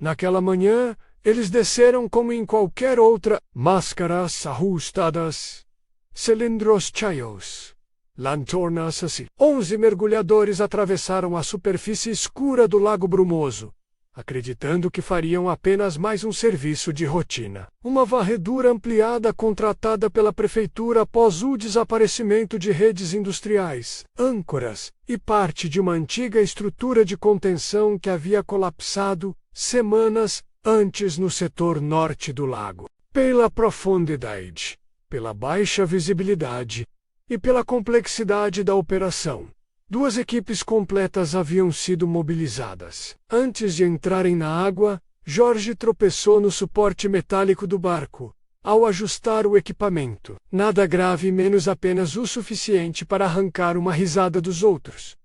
Naquela manhã, eles desceram como em qualquer outra, máscaras ajustadas, cilindros cheios, lanternas assim. 11 mergulhadores atravessaram a superfície escura do Lago Brumoso, acreditando que fariam apenas mais um serviço de rotina. Uma varredura ampliada contratada pela prefeitura após o desaparecimento de redes industriais, âncoras e parte de uma antiga estrutura de contenção que havia colapsado semanas antes no setor norte do lago. Pela profundidade, pela baixa visibilidade e pela complexidade da operação, 2 equipes completas haviam sido mobilizadas. Antes de entrarem na água, Jorge tropeçou no suporte metálico do barco, ao ajustar o equipamento. Nada grave, menos apenas o suficiente para arrancar uma risada dos outros.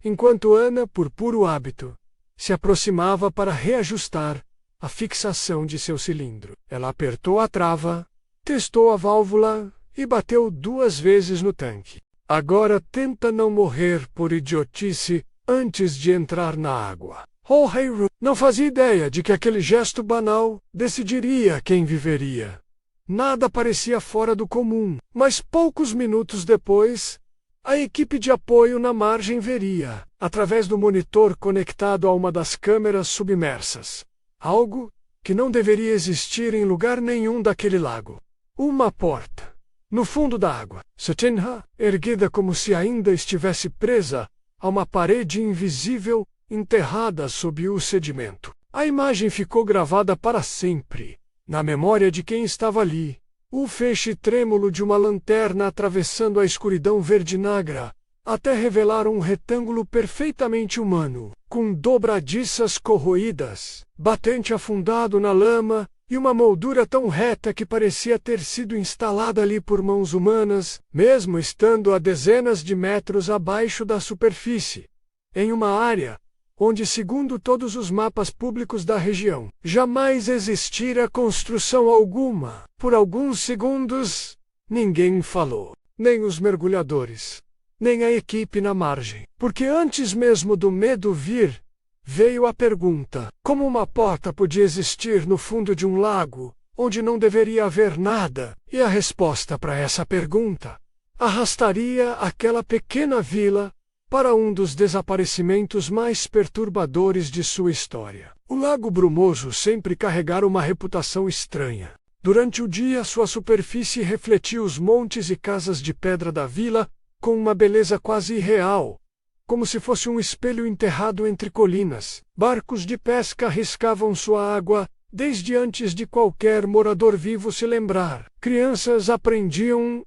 Enquanto Ana, por puro hábito, se aproximava para reajustar a fixação de seu cilindro. Ela apertou a trava, testou a válvula e bateu 2 vezes no tanque. Agora tenta não morrer por idiotice antes de entrar na água. Hei-Ru não fazia ideia de que aquele gesto banal decidiria quem viveria. Nada parecia fora do comum, mas poucos minutos depois, a equipe de apoio na margem veria, através do monitor conectado a uma das câmeras submersas, algo que não deveria existir em lugar nenhum daquele lago. Uma porta. No fundo da água, Satinha, erguida como se ainda estivesse presa a uma parede invisível enterrada sob o sedimento. A imagem ficou gravada para sempre, na memória de quem estava ali. O feixe trêmulo de uma lanterna atravessando a escuridão verdinagra, até revelar um retângulo perfeitamente humano, com dobradiças corroídas, batente afundado na lama, e uma moldura tão reta que parecia ter sido instalada ali por mãos humanas, mesmo estando a dezenas de metros abaixo da superfície, em uma área onde, segundo todos os mapas públicos da região, jamais existira construção alguma. Por alguns segundos, ninguém falou, nem os mergulhadores, nem a equipe na margem, porque antes mesmo do medo vir, veio a pergunta: como uma porta podia existir no fundo de um lago, onde não deveria haver nada? E a resposta para essa pergunta arrastaria aquela pequena vila para um dos desaparecimentos mais perturbadores de sua história. O Lago Brumoso sempre carregara uma reputação estranha. Durante o dia, sua superfície refletia os montes e casas de pedra da vila com uma beleza quase irreal, como se fosse um espelho enterrado entre colinas. Barcos de pesca riscavam sua água desde antes de qualquer morador vivo se lembrar. Crianças aprendiam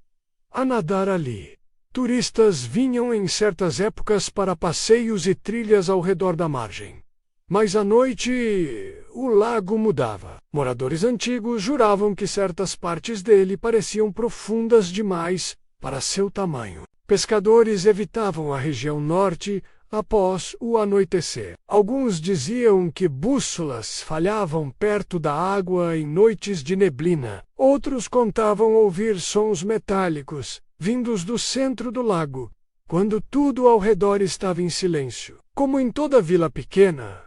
a nadar ali. Turistas vinham em certas épocas para passeios e trilhas ao redor da margem. Mas à noite, o lago mudava. Moradores antigos juravam que certas partes dele pareciam profundas demais para seu tamanho. Pescadores evitavam a região norte após o anoitecer. Alguns diziam que bússolas falhavam perto da água em noites de neblina. Outros contavam ouvir sons metálicos, vindos do centro do lago, quando tudo ao redor estava em silêncio. Como em toda vila pequena,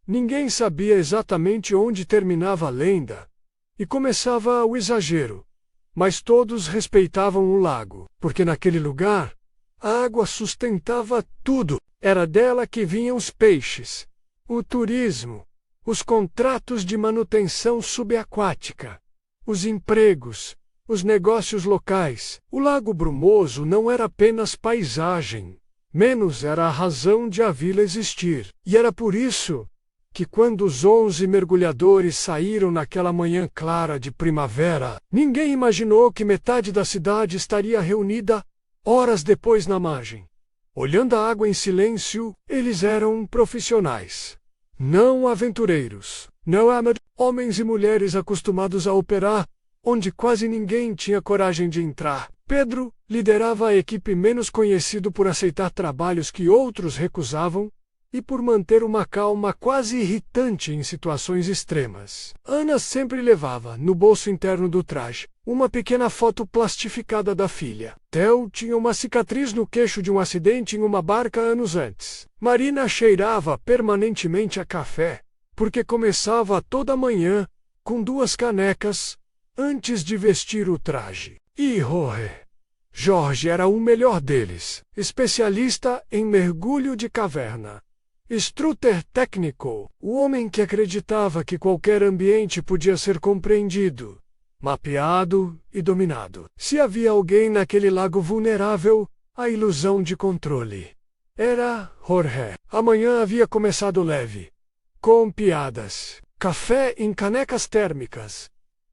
ninguém sabia exatamente onde terminava a lenda e começava o exagero. Mas todos respeitavam o lago, porque naquele lugar, a água sustentava tudo. Era dela que vinham os peixes, o turismo, os contratos de manutenção subaquática, os empregos, os negócios locais. O Lago Brumoso não era apenas paisagem, menos era a razão de a vila existir. E era por isso que quando os 11 mergulhadores saíram naquela manhã clara de primavera, ninguém imaginou que metade da cidade estaria reunida horas depois na margem. Olhando a água em silêncio, eles eram profissionais, não aventureiros, não homens e mulheres acostumados a operar onde quase ninguém tinha coragem de entrar. Pedro liderava a equipe, menos conhecido por aceitar trabalhos que outros recusavam e por manter uma calma quase irritante em situações extremas. Ana sempre levava, no bolso interno do traje, uma pequena foto plastificada da filha. Theo tinha uma cicatriz no queixo de um acidente em uma barca anos antes. Marina cheirava permanentemente a café, porque começava toda manhã, com 2 canecas, antes de vestir o traje. E Jorge era o melhor deles, especialista em mergulho de caverna. Instrutor técnico, o homem que acreditava que qualquer ambiente podia ser compreendido, mapeado e dominado. Se havia alguém naquele lago vulnerável à ilusão de controle, era Jorge. A manhã havia começado leve, com piadas, café em canecas térmicas,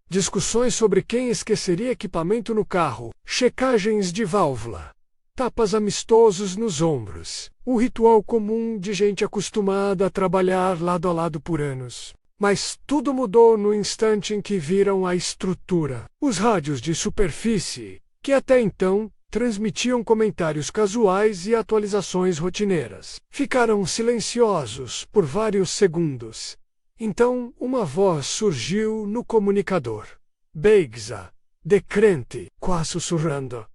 discussões sobre quem esqueceria equipamento no carro, checagens de válvula, tapas amistosos nos ombros, o ritual comum de gente acostumada a trabalhar lado a lado por anos. Mas tudo mudou no instante em que viram a estrutura. Os rádios de superfície, que até então transmitiam comentários casuais e atualizações rotineiras, ficaram silenciosos por vários segundos. Então uma voz surgiu no comunicador. Beixa, decrente, quase sussurrando.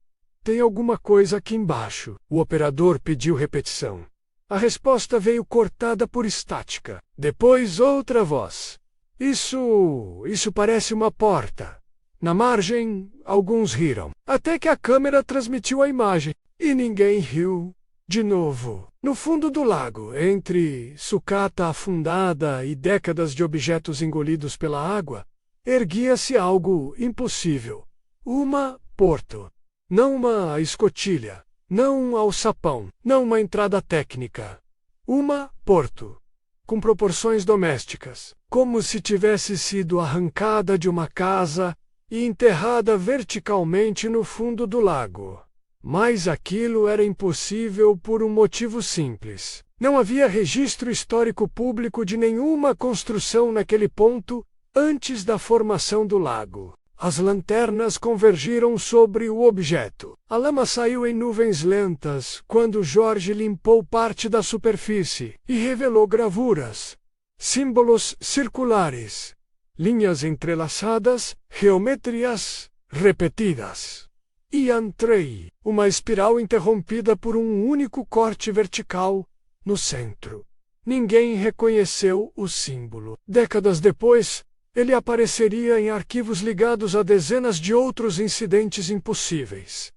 Tem alguma coisa aqui embaixo. O operador pediu repetição. A resposta veio cortada por estática. Depois outra voz. Isso parece uma porta. Na margem, alguns riram. Até que a câmera transmitiu a imagem. E ninguém riu. De novo, no fundo do lago, entre sucata afundada e décadas de objetos engolidos pela água, erguia-se algo impossível. Uma porto. Não uma escotilha. Não um alçapão. Não uma entrada técnica. Uma porto. Com proporções domésticas. Como se tivesse sido arrancada de uma casa e enterrada verticalmente no fundo do lago. Mas aquilo era impossível por um motivo simples. Não havia registro histórico público de nenhuma construção naquele ponto antes da formação do lago. As lanternas convergiram sobre o objeto. A lama saiu em nuvens lentas quando Jorge limpou parte da superfície e revelou gravuras, símbolos circulares, linhas entrelaçadas, geometrias repetidas. E entrei, uma espiral interrompida por um único corte vertical, no centro. Ninguém reconheceu o símbolo. Décadas depois, ele apareceria em arquivos ligados a dezenas de outros incidentes impossíveis.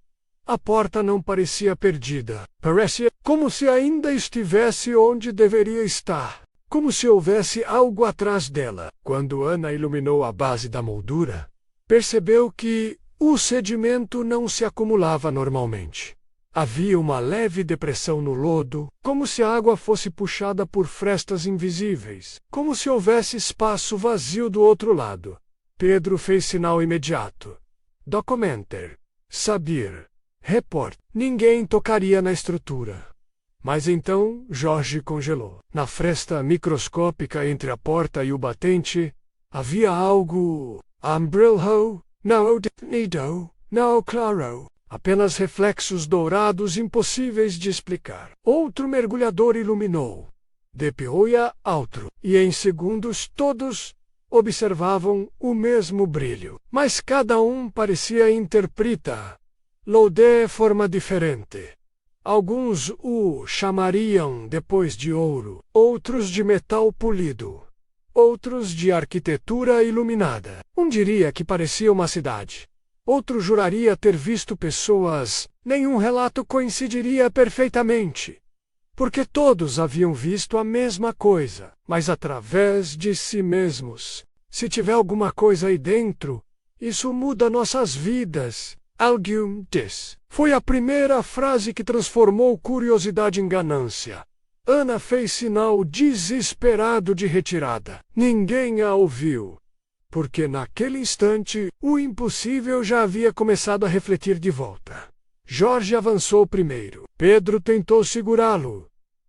A porta não parecia perdida. Parecia como se ainda estivesse onde deveria estar. Como se houvesse algo atrás dela. Quando Ana iluminou a base da moldura, percebeu que o sedimento não se acumulava normalmente. Havia uma leve depressão no lodo, como se a água fosse puxada por frestas invisíveis, como se houvesse espaço vazio do outro lado. Pedro fez sinal imediato. Documenter. Sabir. Report. Ninguém tocaria na estrutura. Mas então Jorge congelou. Na fresta microscópica entre a porta e o batente, havia algo. Ambrilho. Não definido. Não claro. Apenas reflexos dourados impossíveis de explicar. Outro mergulhador iluminou. De pioia outro. E em segundos todos observavam o mesmo brilho. Mas cada um parecia interpreta-lo de forma diferente. Alguns o chamariam depois de ouro, outros de metal polido, outros de arquitetura iluminada. Um diria que parecia uma cidade. Outro juraria ter visto pessoas. Nenhum relato coincidiria perfeitamente, porque todos haviam visto a mesma coisa, mas através de si mesmos. Se tiver alguma coisa aí dentro, isso muda nossas vidas. Alguém disse. Foi a primeira frase que transformou curiosidade em ganância. Ana fez sinal desesperado de retirada. Ninguém a ouviu, porque naquele instante o impossível já havia começado a refletir de volta. Jorge avançou primeiro. Pedro tentou segurá-lo.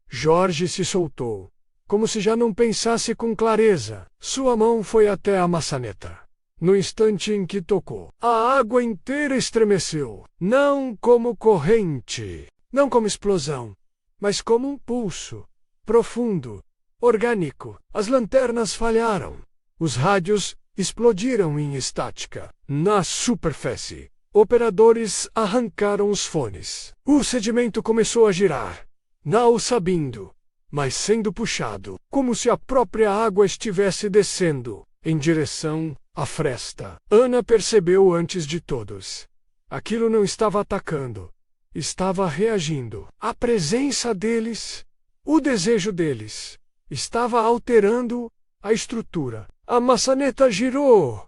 Jorge se soltou, como se já não pensasse com clareza. Sua mão foi até a maçaneta. No instante em que tocou, a água inteira estremeceu. Não como corrente, não como explosão, mas como um pulso. Profundo, orgânico. As lanternas falharam. Os rádios explodiram em estática. Na superfície, operadores arrancaram os fones. O sedimento começou a girar, não sabendo, mas sendo puxado, como se a própria água estivesse descendo, em direção à fresta. Ana percebeu antes de todos. Aquilo não estava atacando. Estava reagindo. A presença deles, o desejo deles, estava alterando a estrutura. A maçaneta girou.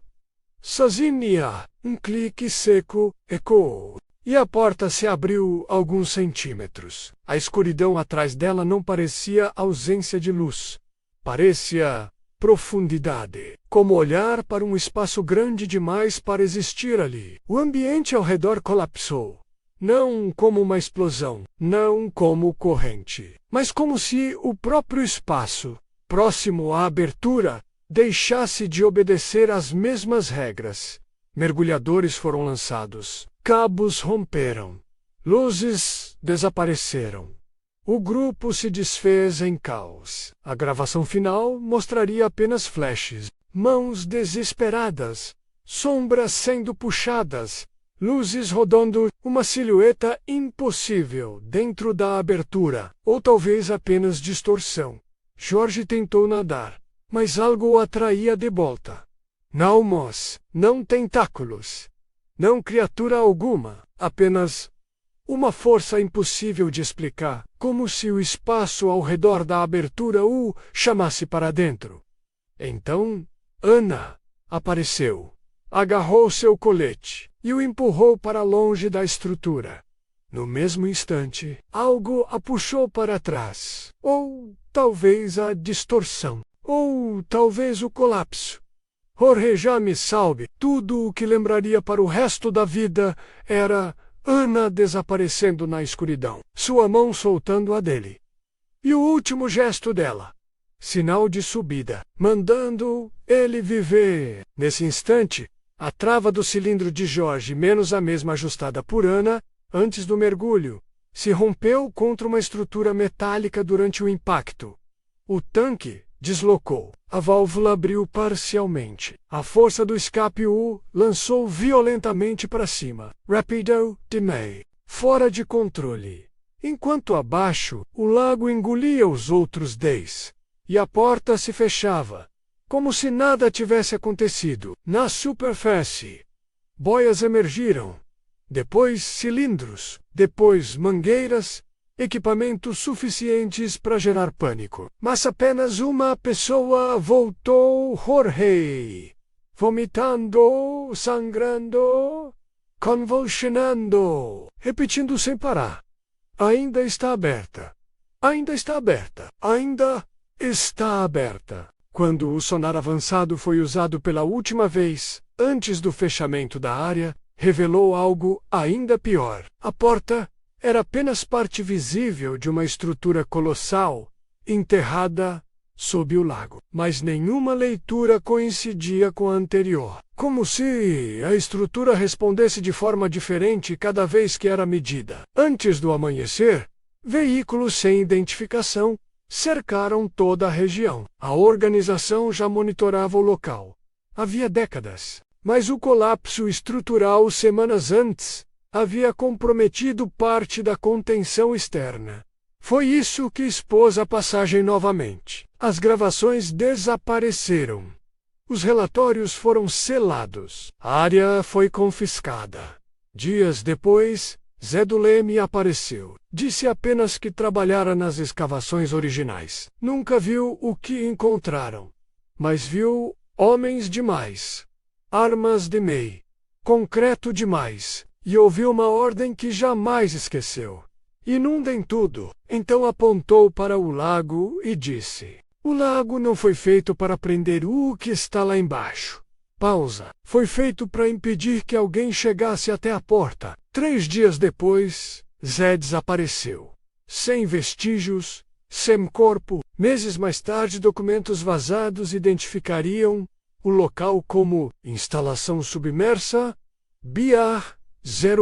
Sozinha, um clique seco ecoou. E a porta se abriu alguns centímetros. A escuridão atrás dela não parecia ausência de luz. Parecia profundidade. Como olhar para um espaço grande demais para existir ali. O ambiente ao redor colapsou. Não como uma explosão, não como corrente, mas como se o próprio espaço, próximo à abertura, deixasse de obedecer às mesmas regras. Mergulhadores foram lançados. Cabos romperam. Luzes desapareceram. O grupo se desfez em caos. A gravação final mostraria apenas flashes, mãos desesperadas, sombras sendo puxadas, luzes rodando, uma silhueta impossível dentro da abertura, ou talvez apenas distorção. Jorge tentou nadar, mas algo o atraía de volta. Não mãos, não tentáculos, não criatura alguma, apenas uma força impossível de explicar, como se o espaço ao redor da abertura o chamasse para dentro. Então, Ana apareceu, agarrou seu colete e o empurrou para longe da estrutura. No mesmo instante, algo a puxou para trás, ou talvez a distorção, ou talvez o colapso. Jorge já me salve, tudo o que lembraria para o resto da vida era Ana desaparecendo na escuridão, sua mão soltando a dele. E o último gesto dela, sinal de subida, mandando ele viver. Nesse instante, a trava do cilindro de Jorge, menos a mesma ajustada por Ana, antes do mergulho, se rompeu contra uma estrutura metálica durante o impacto. O tanque deslocou. A válvula abriu parcialmente. A força do escape o lançou violentamente para cima. Rapido demais. Fora de controle. Enquanto abaixo, o lago engolia os outros 10. E a porta se fechava, como se nada tivesse acontecido. Na superfície, boias emergiram. Depois cilindros. Depois mangueiras. Equipamentos suficientes para gerar pânico. Mas apenas uma pessoa voltou. Jorge. Vomitando, sangrando, convulsionando, repetindo sem parar. Ainda está aberta. Ainda está aberta. Ainda está aberta. Quando o sonar avançado foi usado pela última vez, antes do fechamento da área, revelou algo ainda pior. A porta era apenas parte visível de uma estrutura colossal, enterrada sob o lago. Mas nenhuma leitura coincidia com a anterior. Como se a estrutura respondesse de forma diferente cada vez que era medida. Antes do amanhecer, veículos sem identificação cercaram toda a região. A organização já monitorava o local. Havia décadas. Mas o colapso estrutural semanas antes havia comprometido parte da contenção externa. Foi isso que expôs a passagem novamente. As gravações desapareceram. Os relatórios foram selados. A área foi confiscada. Dias depois, Zé do Leme apareceu. Disse apenas que trabalhara nas escavações originais. Nunca viu o que encontraram. Mas viu homens demais. Armas demais. Concreto demais. E ouviu uma ordem que jamais esqueceu. Inundem tudo. Então apontou para o lago e disse: o lago não foi feito para prender o que está lá embaixo. Pausa. Foi feito para impedir que alguém chegasse até a porta. 3 dias depois, Zé desapareceu. Sem vestígios, sem corpo. Meses mais tarde, documentos vazados identificariam o local como instalação submersa, BIAR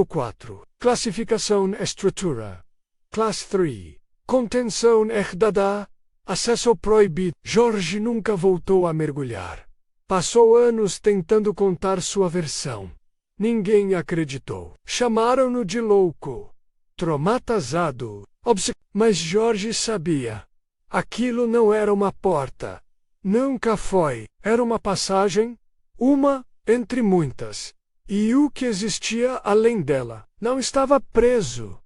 04. Classificação estrutura. Classe 3. Contenção herdada. Acesso proibido. Jorge nunca voltou a mergulhar. Passou anos tentando contar sua versão. Ninguém acreditou. Chamaram-no de louco. Traumatizado. Mas Jorge sabia. Aquilo não era uma porta. Nunca foi. Era uma passagem, uma entre muitas. E o que existia além dela não estava preso.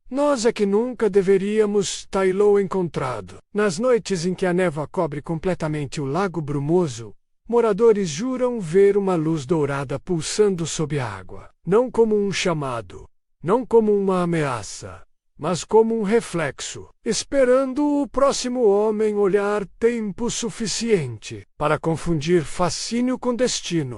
Nós é que nunca deveríamos tê-lo encontrado. Nas noites em que a névoa cobre completamente o lago brumoso, moradores juram ver uma luz dourada pulsando sob a água. Não como um chamado, não como uma ameaça, mas como um reflexo, esperando o próximo homem olhar tempo suficiente para confundir fascínio com destino.